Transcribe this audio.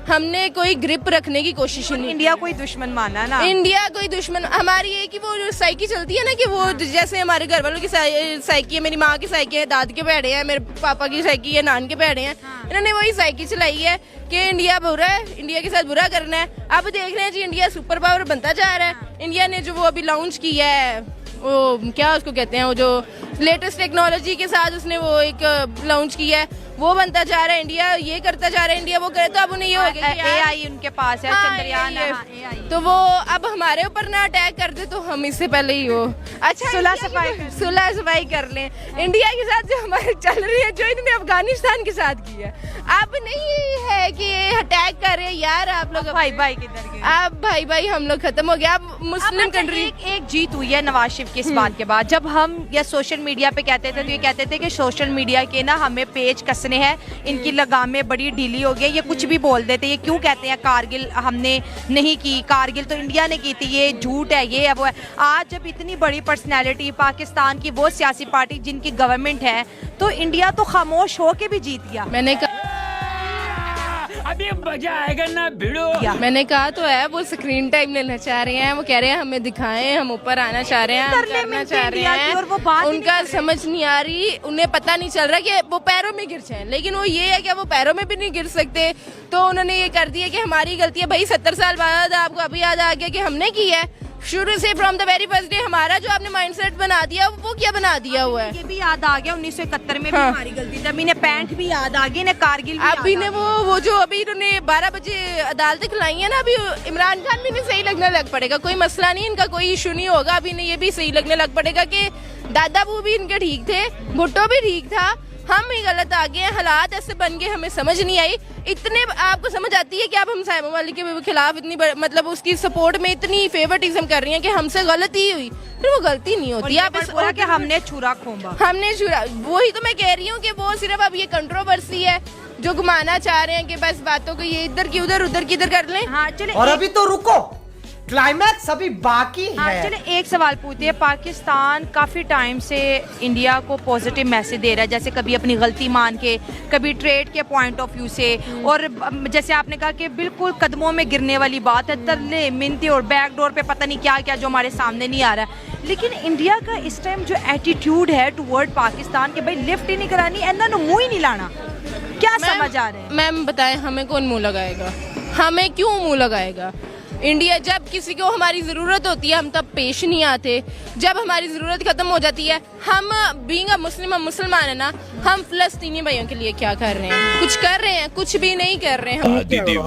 हमने कोई ग्रिप रखने की कोशिश नहीं। इंडिया कोई दुश्मन माना ना, इंडिया कोई दुश्मन हमारी है कि वो जो साइकी चलती है ना कि वो जैसे हमारे घर वालों की साइकी है, मेरी माँ की साइकी है, दाद के भेड़े हैं, मेरे पापा की साइकी है, नान के भेड़े हैं, इन्होंने वही साइकी चलाई है कि इंडिया बुरा है, इंडिया के साथ बुरा करना है। अब देख रहे हैं जी इंडिया सुपर पावर बनता जा रहा है। इंडिया ने जो वो अभी लॉन्च किया है, वो क्या उसको कहते हैं, वो जो लेटेस्ट टेक्नोलॉजी के साथ उसने वो एक लॉन्च किया है, वो बनता जा रहा है। इंडिया ये करता जा रहा है, इंडिया वो करे, तो अब उन्हें ये हो गया कि AI उनके पास है, चंद्रयान है, AI। तो वो अब हमारे ऊपर ना अटैक कर दे तो हम इससे पहले ही वो अच्छा सुलह सफाई कर लें। इंडिया के साथ जो हमारे चल रही है, जो इन्होंने अफगानिस्तान के साथ की है, अब नहीं है कि अटैक कर रहे यार आप लोग, भाई भाई किधर गए, अब भाई हम लोग खत्म हो गया। अब मुस्लिम कंट्री एक जीत हुई है नवाज शरीफ की इस बात के बाद। जब हम या सोशल मीडिया पे कहते थे तो ये कहते थे कि सोशल मीडिया के ना हमें पेज कसने हैं, इनकी लगामें बड़ी ढीली हो गई, ये कुछ भी बोल देते, ये क्यों कहते हैं कारगिल हमने नहीं की, कारगिल तो इंडिया ने की थी, ये झूठ है, ये है वो है। आज जब इतनी बड़ी पर्सनैलिटी पाकिस्तान की वो सियासी पार्टी जिनकी गवर्नमेंट है, तो इंडिया तो खामोश होके भी जीत गया। अभी मजा आएगा ना भिड़ो। मैंने कहा तो है, वो स्क्रीन टाइम लेना चाह रहे हैं, वो कह रहे हैं हमें दिखाएं, हम ऊपर आना चाह रहे हैं, हम करना चाह रहे हैं, और वो बात उनका समझ नहीं आ रही, उन्हें पता नहीं चल रहा कि वो पैरों में गिर जाए, लेकिन वो ये है कि वो पैरों में भी नहीं गिर सकते। तो उन्होंने ये कर दिया कि हमारी गलती है। भाई 70 साल बाद आपको अभी याद आ गया कि हमने की है, शुरू से from the very first day हमारा जो आपने माइंडसेट बना दिया, वो क्या बना दिया हुआ है। ये भी याद आ गया 1971 में भी हमारी गलती थी, इन्हें 65 भी याद आ गई, इन्हें कारगिल भी अभी ने वो जो अभी इन्होंने 12 बजे अदालतें खुलाई है ना, अभी इमरान खान भी नहीं सही लगने लग पड़ेगा, कोई मसला नहीं, इनका कोई इशू नहीं होगा। अभी ने ये भी सही लगने लग पड़ेगा कि दादा बू भी इनके ठीक थे, भुट्टो भी ठीक था, हम ही गलत आ गए, हालात ऐसे बन गए, हमें समझ नहीं आई। इतने आपको समझ आती है कि आप हम साहिबा वाली के खिलाफ इतनी मतलब उसकी सपोर्ट में इतनी फेवरटिज्म कर रही हैं कि हमसे गलती हुई, फिर वो गलती नहीं होती। आप इस कि हमने छुरा खोंबा, हमने छुरा, वही तो मैं कह रही हूँ कि वो सिर्फ अब ये कंट्रोवर्सी है जो घुमाना चाह रहे हैं कि बस बातों को ये इधर की उधर की इधर कर लें। हाँ चले, और अभी तो रुको, क्लाइमैक्स अभी बाकी है। हाँ चले एक सवाल पूछते हैं। पाकिस्तान काफ़ी टाइम से इंडिया को पॉजिटिव मैसेज दे रहा है, जैसे कभी अपनी गलती मान के, कभी ट्रेड के पॉइंट ऑफ व्यू से, और जैसे आपने कहा कि बिल्कुल कदमों में गिरने वाली बात है, तरले मिन्नतें और बैकडोर पे पता नहीं क्या क्या जो हमारे सामने नहीं आ रहा है। लेकिन इंडिया का इस टाइम जो एटीट्यूड है टुवर्ड पाकिस्तान के, भाई लिफ्ट ही नहीं करानी, इन्होंने मुँह ही नहीं लाना, क्या समझ आ रहे हैं? मैम बताएं, हमें कौन मुँह लगाएगा, हमें क्यों मुँह लगाएगा? इंडिया जब किसी को हमारी ज़रूरत होती है हम तब पेश नहीं आते, जब हमारी ज़रूरत ख़त्म हो जाती है, हम बीइंग अ मुस्लिम, हम मुसलमान है ना, हम फ़लस्तीनी भाइयों के लिए क्या कर रहे हैं? कुछ कर रहे हैं? कुछ भी नहीं कर रहे हैं।